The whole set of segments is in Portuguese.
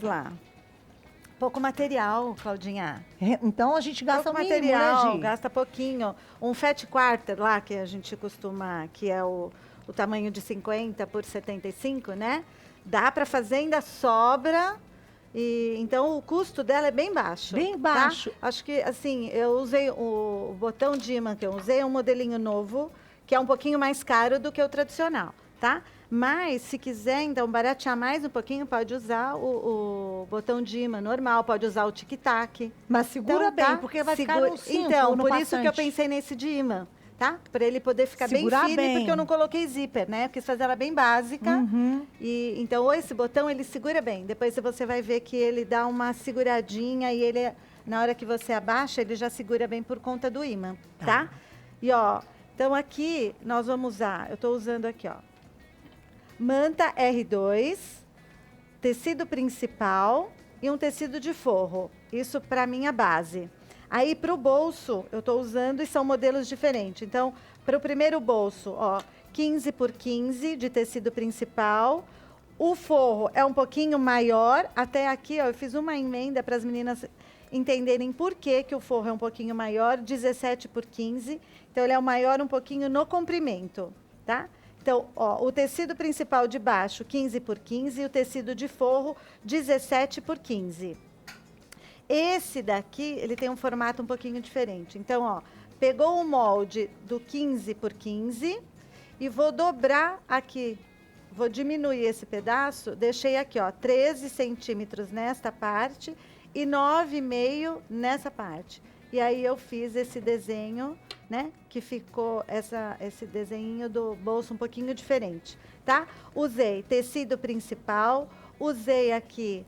Lá. Pouco material, Claudinha. Então a gente gasta Pouco o mínimo, material, né, Gi? gasta pouquinho. Um fat quarter lá, que a gente costuma, que é o tamanho de 50 por 75, né? Dá para fazer, ainda sobra. E, então o custo dela é bem baixo. Bem tá? baixo. Acho que, assim, eu usei o botão de imã que eu usei, é um modelinho novo, que é um pouquinho mais caro do que o tradicional, tá? Mas, se quiser, então, baratear mais um pouquinho, pode usar o botão de imã normal, pode usar o tic-tac. Mas segura Então, bem, tá? porque vai ficar no cinto Então, ou no por isso que eu passante. pensei nesse de imã, tá? Para ele poder ficar Segurar bem firme, bem. porque eu não coloquei zíper, né? Eu quis fazer ela bem básica. Uhum. E, então, esse botão, ele segura bem. Depois você vai ver que ele dá uma seguradinha e ele, na hora que você abaixa, ele já segura bem por conta do imã, tá? E, ó, então aqui nós vamos usar, eu estou usando aqui, ó, manta R2, tecido principal e um tecido de forro. Isso para minha base. Aí para o bolso eu estou usando e são modelos diferentes. Então, para o primeiro bolso, ó, 15 por 15 de tecido principal. O forro é um pouquinho maior. Até aqui, ó, eu fiz uma emenda para as meninas entenderem por que o forro é um pouquinho maior, 17 por 15. Então, ele é o maior um pouquinho no comprimento, tá? Então, ó, o tecido principal de baixo, 15 por 15, e o tecido de forro, 17 por 15. Esse daqui, ele tem um formato um pouquinho diferente. Então, ó, pegou o molde do 15 por 15 e vou dobrar aqui. Vou diminuir esse pedaço, deixei aqui, ó, 13 centímetros nesta parte e 9,5 nessa parte. E aí eu fiz esse desenho, né, que ficou esse desenho do bolso um pouquinho diferente, tá? Usei tecido principal, usei aqui,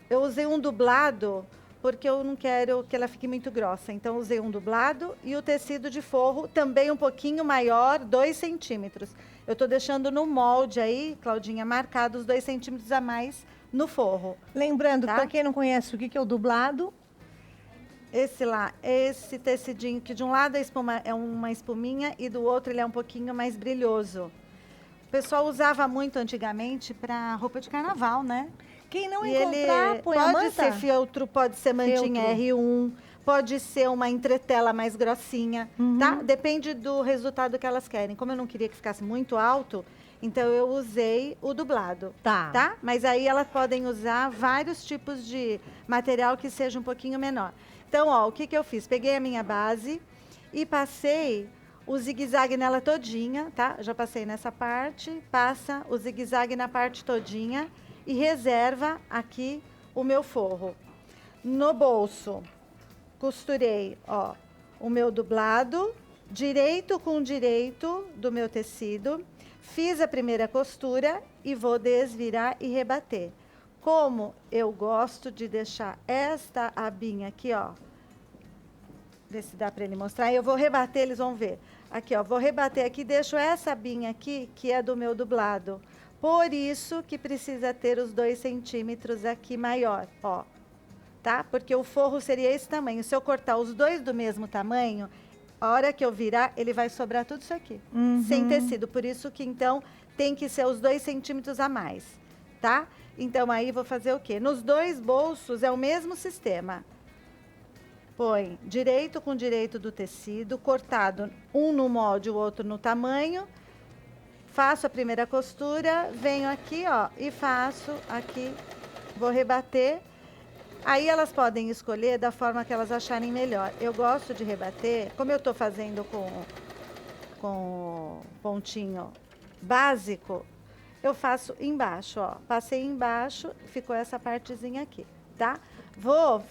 eu usei um dublado, porque eu não quero que ela fique muito grossa. Então, usei um dublado e o tecido de forro também um pouquinho maior, 2 centímetros. Eu estou deixando no molde aí, Claudinha, marcado os 2 centímetros a mais no forro. Lembrando, Tá? para quem não conhece o que é o dublado, Esse lá, esse tecidinho que de um lado é uma espuminha e do outro ele é um pouquinho mais brilhoso. O pessoal usava muito antigamente para roupa de carnaval, né? quem não E encontrar, ele põe a pode ser manta. feltro, pode ser mantinha Feltro. R1, pode ser uma entretela mais grossinha, tá? Depende do resultado que elas querem. Como eu não queria que ficasse muito alto, então eu usei o dublado, Tá. Mas aí elas podem usar vários tipos de material que seja um pouquinho menor. Então, ó, o que que eu fiz? Peguei a minha base e passei o zigue-zague nela todinha, tá? Já passei nessa parte, passa o zigue-zague na parte todinha e reserva aqui o meu forro. No bolso, costurei, ó, o meu dublado, direito com direito do meu tecido, fiz a primeira costura e vou desvirar e rebater. Como eu gosto de deixar esta abinha aqui, ó, ver se dá para ele mostrar, eu vou rebater, eles vão ver. Aqui, ó, vou rebater aqui, deixo essa abinha aqui, que é do meu dublado. Por isso que precisa ter os 2 centímetros aqui maior, ó, tá? Porque o forro seria esse tamanho. Se eu cortar os dois do mesmo tamanho, a hora que eu virar, ele vai sobrar tudo isso aqui, sem tecido. Por isso que, então, tem que ser os 2 centímetros a mais, tá? Então, aí, vou fazer o quê? Nos 2 bolsos, é o mesmo sistema. Põe direito com direito do tecido, cortado um no molde, o outro no tamanho. Faço a primeira costura, venho aqui, ó, e faço aqui, vou rebater. Aí elas podem escolher da forma que elas acharem melhor. Eu gosto de rebater, como eu estou fazendo com pontinho básico, eu faço embaixo, ó. Passei embaixo, ficou essa partezinha aqui, tá? Vou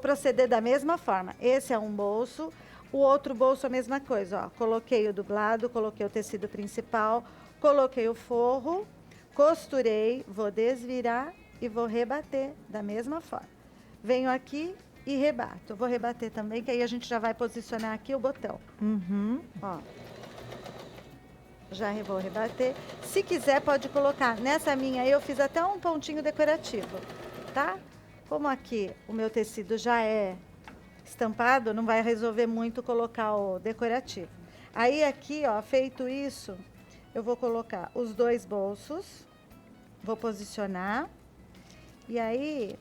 proceder da mesma forma. Esse é um bolso, o outro bolso a mesma coisa, ó. Coloquei o dublado, coloquei o tecido principal, coloquei o forro, costurei, vou desvirar e vou rebater da mesma forma. Venho aqui e rebato. Vou rebater também, que aí a gente já vai posicionar aqui o botão. Ó. Já vou rebater. Se quiser, pode colocar. Nessa minha aí, eu fiz até um pontinho decorativo, tá? Como aqui o meu tecido já é estampado, não vai resolver muito colocar o decorativo. Aí aqui, ó, feito isso, eu vou colocar os 2 bolsos, vou posicionar E aí,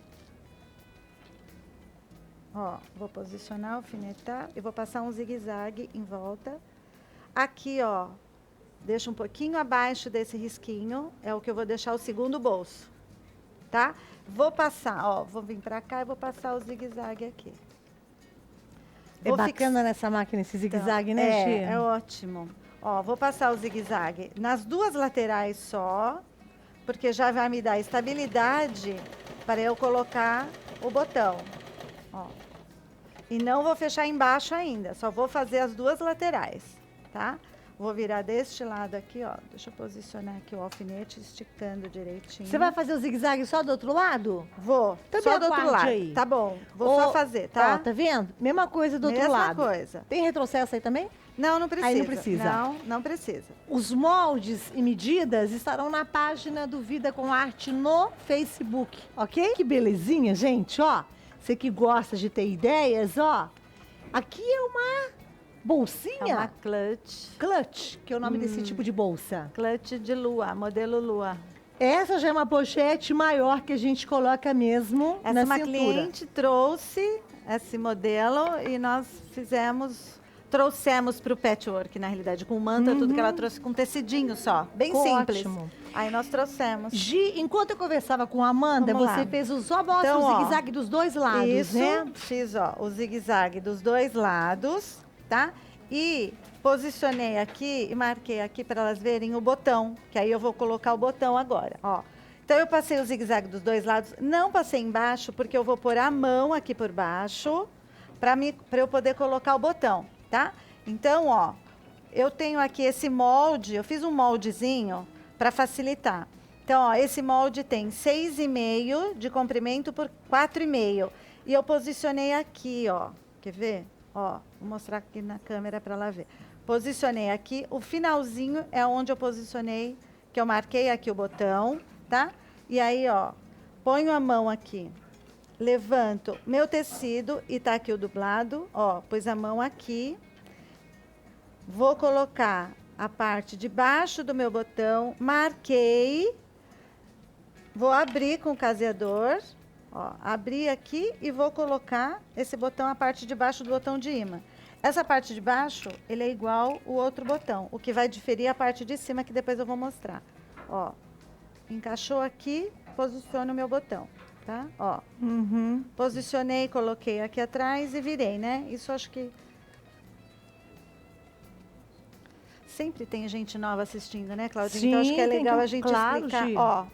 ó, vou posicionar, alfinetar e vou passar um zigue-zague em volta. Aqui, ó, deixa um pouquinho abaixo desse risquinho, é o que eu vou deixar o segundo bolso, tá? Vou passar, ó, vou vir pra cá e vou passar o zigue-zague aqui. É Vou bacana nessa máquina esse zigue-zague, né, Gi? É ótimo. Ó, vou passar o zigue-zague nas duas laterais só, porque já vai me dar estabilidade para eu colocar o botão. Ó. E não vou fechar embaixo ainda, só vou fazer as duas laterais, tá? Vou virar deste lado aqui, ó. Deixa eu posicionar aqui o alfinete, esticando direitinho. Você vai fazer o zigue-zague só do outro lado? Vou, Também só do outro aguarde lado. aí. Tá bom, vou só fazer, tá? Ó, tá vendo? Mesma coisa do outro lado. Mesma coisa. Tem retrocesso aí também? Não, não precisa. Aí não precisa. Não precisa. Os moldes e medidas estarão na página do Vida com Arte no Facebook, ok? Que belezinha, gente, ó. Você que gosta de ter ideias, ó. Aqui é uma bolsinha. É uma clutch. Clutch, que é o nome desse tipo de bolsa. Clutch de lua, modelo lua. Essa já é uma pochete maior que a gente coloca mesmo Essa na uma cintura. cliente trouxe esse modelo e nós trouxemos para o patchwork, na realidade, com manta, tudo que ela trouxe com tecidinho só, bem Ficou simples. ótimo. Aí nós trouxemos. Gi, enquanto eu conversava com a Amanda, Vamos você lá. fez só mostra Então, o ó, zigue-zague dos dois lados, Isso, né? fiz ó, o zigue-zague dos dois lados, tá? E posicionei aqui e marquei aqui para elas verem o botão, que aí eu vou colocar o botão agora, ó. Então eu passei o zigue-zague dos dois lados, não passei embaixo, porque eu vou pôr a mão aqui por baixo, para eu poder colocar o botão, tá? Então, ó, eu tenho aqui esse molde, eu fiz um moldezinho para facilitar. Então, ó, esse molde tem 6,5 de comprimento por 4,5. E eu posicionei aqui, ó. Quer ver? Ó, vou mostrar aqui na câmera para ela ver. Posicionei aqui, o finalzinho é onde eu posicionei, que eu marquei aqui o botão, tá? E aí, ó, ponho a mão aqui, levanto meu tecido e tá aqui o dublado, ó, pus a mão aqui. Vou colocar a parte de baixo do meu botão, marquei, vou abrir com o caseador, ó, abrir aqui e vou colocar esse botão, a parte de baixo do botão de imã. Essa parte de baixo, ele é igual o outro botão, o que vai diferir é a parte de cima, que depois eu vou mostrar. Ó, encaixou aqui, posiciono o meu botão, tá? Ó, posicionei, coloquei aqui atrás e virei, né? Isso acho que... Sempre tem gente nova assistindo, né, Claudinha? Sim, então, acho que é tem legal que- a gente claro, explicar. Gi. Ó,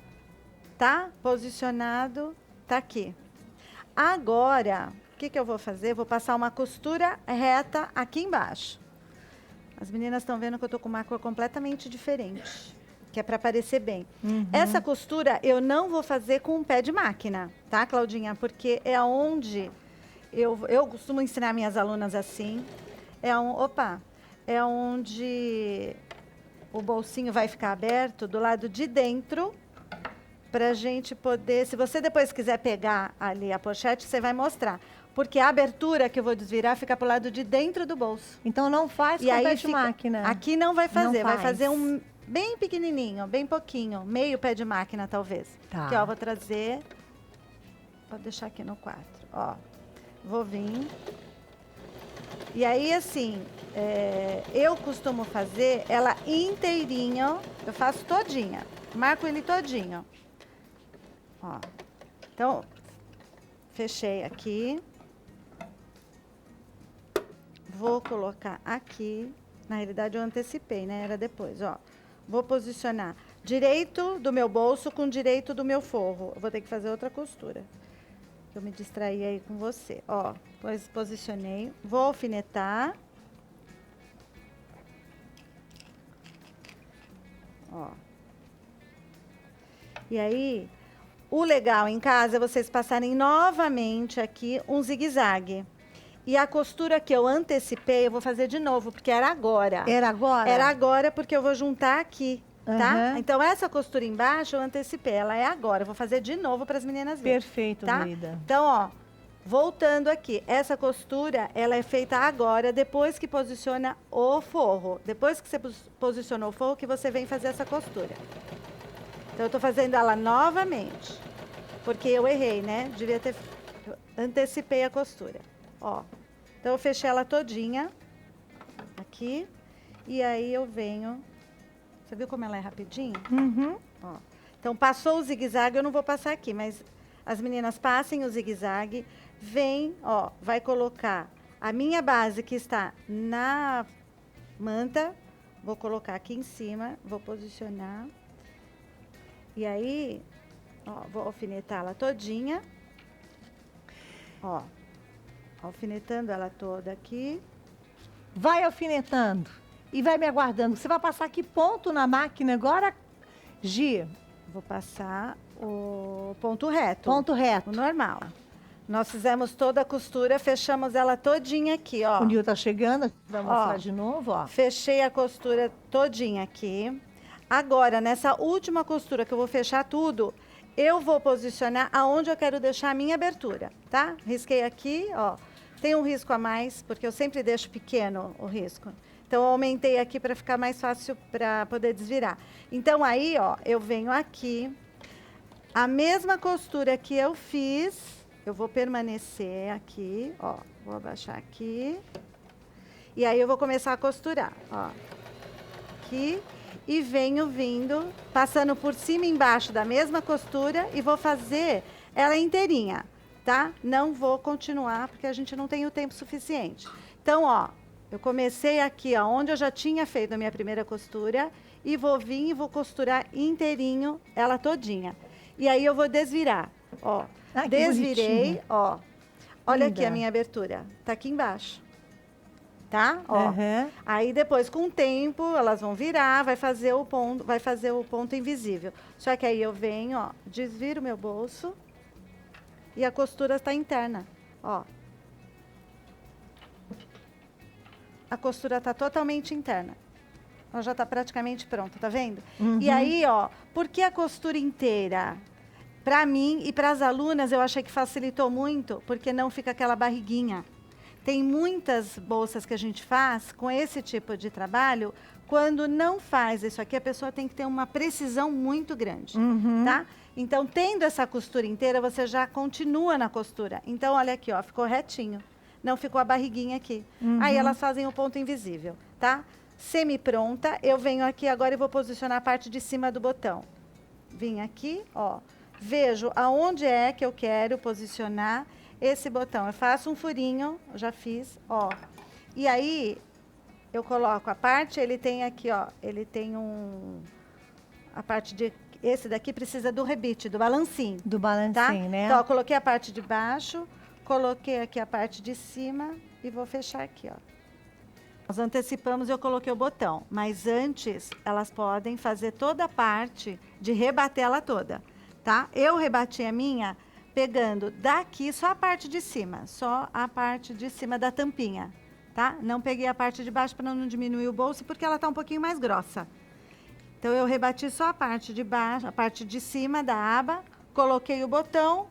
tá posicionado, tá aqui. Agora, o que eu vou fazer? Vou passar uma costura reta aqui embaixo. As meninas estão vendo que eu tô com uma cor completamente diferente, que é para aparecer bem. Essa costura eu não vou fazer com um pé de máquina, tá, Claudinha? Porque é onde eu costumo ensinar minhas alunas assim. É onde o bolsinho vai ficar aberto do lado de dentro, pra gente poder, se você depois quiser pegar ali a pochete, você vai mostrar. Porque a abertura que eu vou desvirar fica pro lado de dentro do bolso. Então não faz E com aí pé de fica, máquina. aqui não vai fazer, vai faz. fazer um bem pequenininho, bem pouquinho, meio pé de máquina talvez. Tá. Aqui, ó, vou trazer, pode deixar aqui no 4, ó. Vou vir. E aí, assim, eu costumo fazer ela inteirinho, eu faço todinha, marco ele todinho. Ó, então, fechei aqui. Vou colocar aqui, na realidade eu antecipei, né, era depois, ó. Vou posicionar direito do meu bolso com direito do meu forro. Eu vou ter que fazer outra costura. Eu me distraí aí com você, ó. Posicionei, vou alfinetar. Ó. E aí, o legal em casa é vocês passarem novamente aqui um zigue-zague. E a costura que eu antecipei, eu vou fazer de novo, porque era agora. Era agora? Era agora porque eu vou juntar aqui, tá? Aham. Então, essa costura embaixo eu antecipei, ela é agora. Eu vou fazer de novo para as meninas verem. Perfeito, Tá? Lida. Então, ó, voltando aqui, essa costura, ela é feita agora, depois que posiciona o forro. Depois que você posicionou o forro, que você vem fazer essa costura. Então, eu tô fazendo ela novamente. porque eu errei, né? Devia ter... Antecipei a costura, ó. Então, eu fechei ela todinha, aqui, e aí eu venho... Você viu como ela é rapidinho? Uhum. Ó. Então, passou o zigue-zague, eu não vou passar aqui, mas as meninas passem o zigue-zague, vem, ó, vai colocar a minha base que está na manta, vou colocar aqui em cima, vou posicionar, e aí, ó, vou alfinetá-la todinha, ó, alfinetando ela toda aqui. Vai alfinetando e vai me aguardando. Você vai passar que ponto na máquina agora, Gi? Vou passar o ponto reto. Ponto reto. O normal. Nós fizemos toda a costura, fechamos ela todinha aqui, ó. O Nil tá chegando, vai mostrar Ó. de novo, ó. Fechei a costura todinha aqui. Agora, nessa última costura que eu vou fechar tudo, eu vou posicionar aonde eu quero deixar a minha abertura, tá? Risquei aqui, ó. Tem um risco a mais, porque eu sempre deixo pequeno o risco. Então, eu aumentei aqui para ficar mais fácil para poder desvirar. Então, aí, ó, eu venho aqui. A mesma costura que eu fiz, eu vou permanecer aqui, ó. Vou abaixar aqui. E aí, eu vou começar a costurar, ó. Aqui. E venho vindo, passando por cima e embaixo da mesma costura e vou fazer ela inteirinha, tá? Não vou continuar, porque a gente não tem o tempo suficiente. Então, ó, eu comecei aqui, ó, onde eu já tinha feito a minha primeira costura e vou vir e vou costurar inteirinho ela todinha. E aí eu vou desvirar, ó. Ah, que Desvirei, bonitinho. ó. Olha Linda. aqui a minha abertura, tá aqui embaixo. Tá? Ó. Uhum. Aí depois, com o tempo, elas vão virar, vai fazer o ponto invisível. Só que aí eu venho, ó, desviro o meu bolso e a costura está interna, ó. A costura está totalmente interna. Ela já está praticamente pronta, tá vendo? Uhum. E aí, ó, por que a costura inteira? Para mim e para as alunas, eu achei que facilitou muito, porque não fica aquela barriguinha. Tem muitas bolsas que a gente faz com esse tipo de trabalho. Quando não faz isso aqui, a pessoa tem que ter uma precisão muito grande, Uhum. tá? Então, tendo essa costura inteira, você já continua na costura. Então, olha aqui, ó, ficou retinho. Não ficou a barriguinha aqui. Aí, elas fazem o ponto invisível, tá? Semi-pronta, eu venho aqui agora e vou posicionar a parte de cima do botão. Vim aqui, ó. Vejo aonde é que eu quero posicionar esse botão. Eu faço um furinho, eu já fiz, ó. E aí, eu coloco a parte, ele tem aqui, ó, ele tem a parte de... Esse daqui precisa do rebite, do balancinho. Do Tá? balancinho, né? Então, eu coloquei a parte de baixo, coloquei aqui a parte de cima e vou fechar aqui, ó. Nós antecipamos e eu coloquei o botão, mas antes elas podem fazer toda a parte de rebater ela toda, tá? Eu rebati a minha pegando daqui só a parte de cima, só a parte de cima da tampinha, tá? Não peguei a parte de baixo para não diminuir o bolso, porque ela tá um pouquinho mais grossa. Então, eu rebati só a parte de baixo, a parte de cima da aba, coloquei o botão,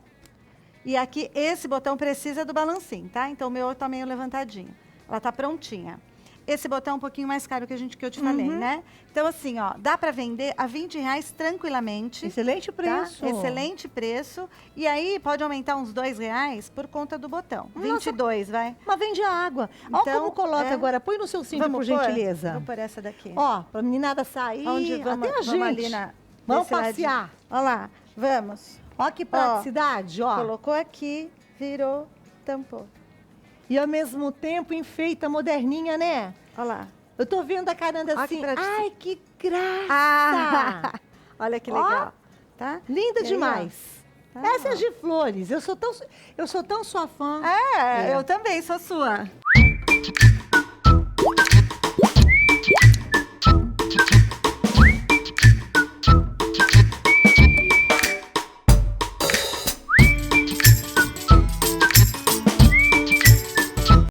e aqui, esse botão precisa do balancinho, tá? Então, o meu tá meio levantadinho. Ela tá prontinha. Esse botão é um pouquinho mais caro que eu te falei, né? Então, assim, ó, dá para vender a R$20 tranquilamente. Excelente preço. Tá? Excelente preço. E aí, pode aumentar uns R$2 por conta do botão. Nossa. 22, vai. Mas vende água. Ó Então, como coloca é. agora. Põe no seu cinto, por pôr? gentileza. Vou pôr essa daqui. Ó, pra meninada sair, Onde vamos, até a vamos ali gente. na... Vamos desse ladinho. passear. Olha lá, vamos. Ó que praticidade, ó. Colocou aqui, virou, tampou. E ao mesmo tempo enfeita moderninha, né? Olha lá. Eu tô vendo a caranda Ó, assim. que praticidade. Ai, que graça! Ah, olha que Ó. legal. Tá? Linda E aí, demais. ó, tá, Essa é ó. de flores. Eu sou tão sua fã. É, eu também sou sua.